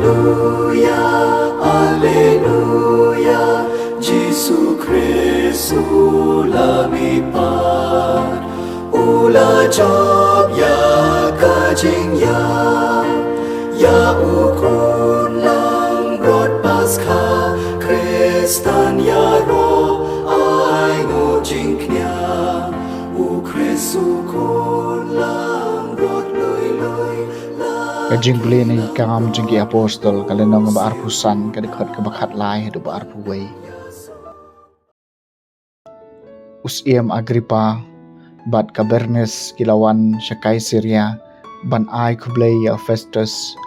Alleluia, Alleluia, Jesu Kristus lamipat, ula job ya kajing ya ukun lang rod Paskah, Kristan ya ro ai ngo jing knya, u Kristus kun lang rod lui Kajing beli ni kangam jengki apostol kalenong ba arpusan kadekhat kabakat lai hidup arpuway. Usiem Agripa bat kabernes kilawan syakai Syria ban ai kublay ya Festus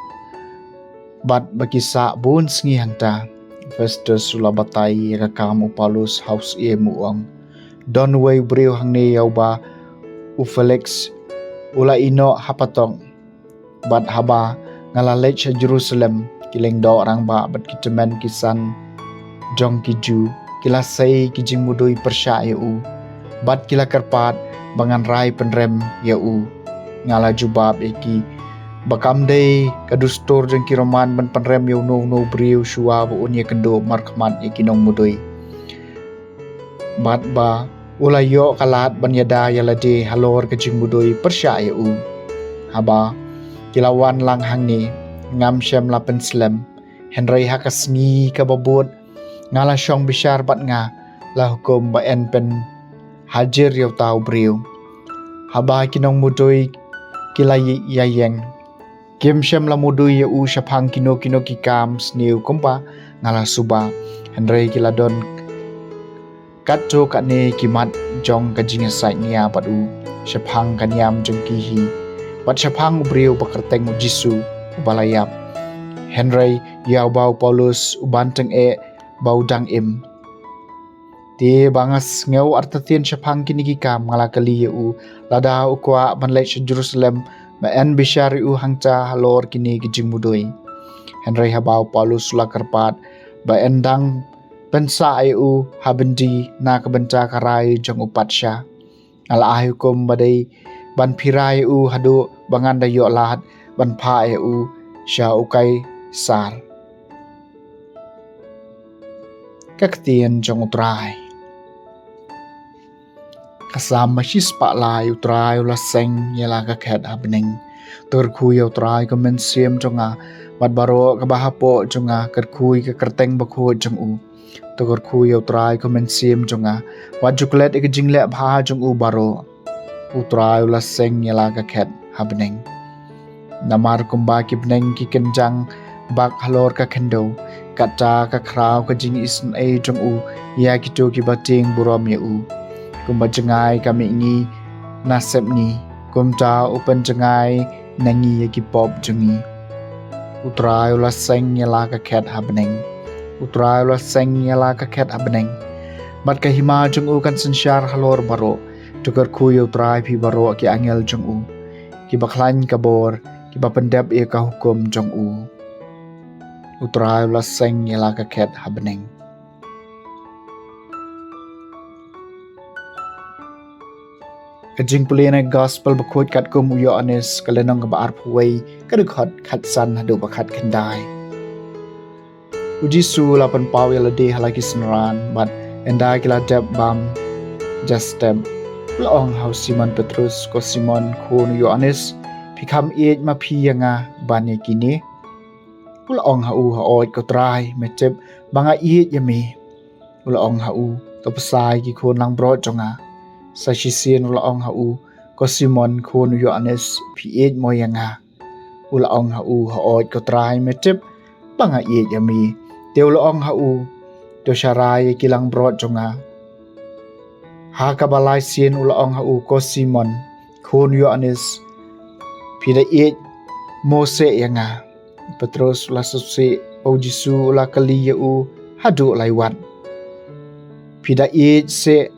bat bakisa bun sngi hangta Festus sulabatai kakam upalus haus muang don way brio hangne yauba u Felix ula ino hapatong bat haba ngalalech sa Jerusalem kileng do orang ba bat kitemen kisan jong kiju kila say kijing mudoy persya yau bat kila kerpat bangan rai penrem yau ngala jubab eki bakamday kadustor jeng kiroman ban penrem yau no brio shua bu unya kendo markmat eki nong mudoy bat ba ula yo kalat ban yada yalade halor kijing mudoy persya yau haba kilawan lang hangni ngam syam lapen slam Henry hakasngi kababut ngala syong bishar bat nga la hukum ba en pen hajar yaw tau brio haba kinong mudoy kilay yayeng kim syam la mudoy yau syapang kino kikam sniu kumpa ngala suba Henry kiladon katjo katne kimat jong kajing sai nia padu syapang kanyam jong kihi bat syapang brio bakerteng Jisu balayap Henry yau bau Paulus ubanteng bau dang im ti bangas ngeu artatien syapang kini kikam ngala kali yau lada ukwa banlek Jerusalem ba en bishari hangca halor kini gijing mudoy Henry habau Paulus la kerpat ba endang pensa yau habendi na kebenta karai jong upatsya ngala ahukum badai ban pirai hadu bangan dayo lahat ban pa sya ukai sar kaktian jong utrai kasam masis pa lai utrai la seng yala kakhet habning terkui utrai komen siem jonga mat baro kabahapo jonga kerkui ke kerteng bakho jong terkui utrai komen siem jonga wajuklet ke jingle bha jong baro utrai la seng yala kakhet habning namar kumba kibneng ki kenjang bak halor ka kendo kata ka kraw ka jing isn jong ya kito ki bating buram kumba jengai kami ngi nasep ni kumta upen jengai nangi ya ki pop jengi utrai la seng yala ka khet habning utrai la seng yala ka khet habning mat ka hima jong kan sensyar halor baro tukar kuyo utrai pi baro ki angel jong ki baklan kabor ki bapendap ka hukum jong utrai la seng yala ka khet habning kajing pulina gospel bakut kat kum uyo anis kalenong ba arpuway kadukhat khatsan hadu bakat kendai ujisu lapan pawi lade halaki senran bat endai kila dep bam justem laong hau Simon Petrus ko Simon khun Yohanes phikam ma phiyanga banye kini ulaong hau haoit ko trai metep banga yami ulaong hau to pasai ki khun lang bro jonga sa sisien ulaong hau ko Simon khun Yohanes phi moyanga ulaong hau haoit ko trai metep banga yami te ulaong hau to sharai kilang bro jonga ha kabalai sien ulaong hau ko Simon khun Yohanes pida Mose yanga Petrus la susi o Jisu la kali hadu laiwat pida se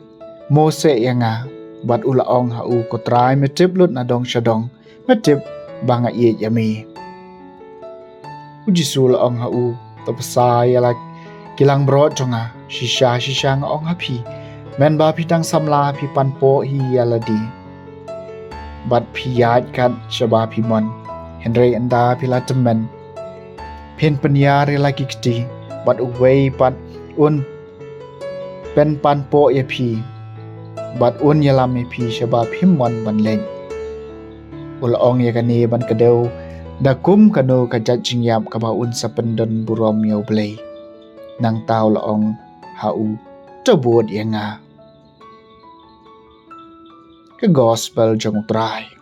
Mose yanga bat ulaong hau ko trai metip lut nadong syadong metip banga yami Jisu ulaong hau to pasai la kilang bro jonga shisha ngong hapi men ba pitang samla pi panpo hi yaladi bat piyat kat shaba pimon Henry anda pila temen Pin penyari lagi kiti bat uway pat un pen pan po ya pi bat un yalam ya pi shabab himwan ban leng ulong ya kani ban kadeu dakum kanu kajat jingyap kaba un sapendon burom yau blei nang tau laong hau tebut ya nga ke gospel jong trai